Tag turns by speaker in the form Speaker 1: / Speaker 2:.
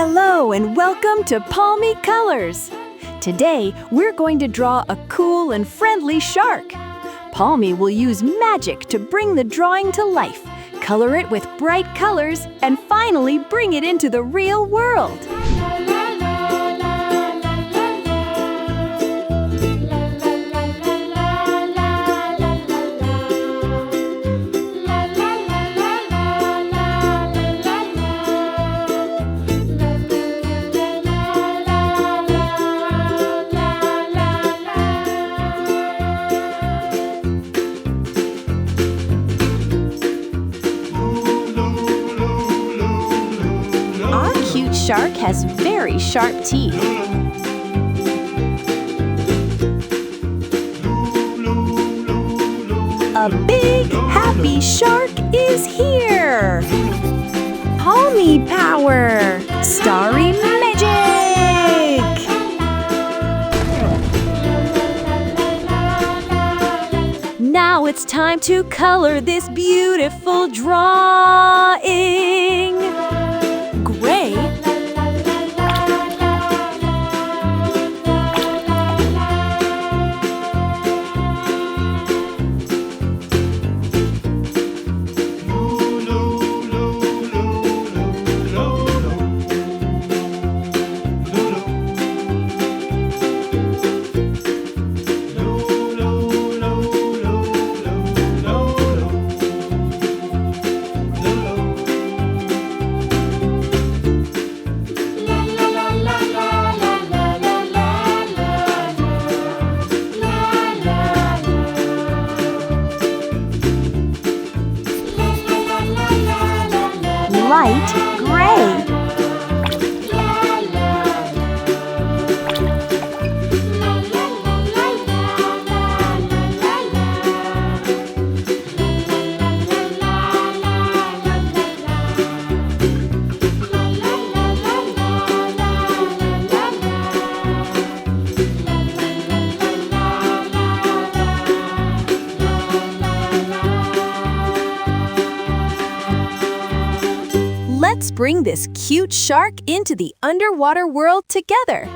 Speaker 1: Hello and welcome to Palmie Colors. Today, we're going to draw a cool and friendly shark. Palmie will use magic to bring the drawing to life, color it with bright colors, and finally bring it into the real world. Our cute shark has very sharp teeth. A big, happy shark is here! Palmie power! Starry magic! Now it's time to color this beautiful drawing. Gray, light gray. Let's bring this cute shark into the underwater world together.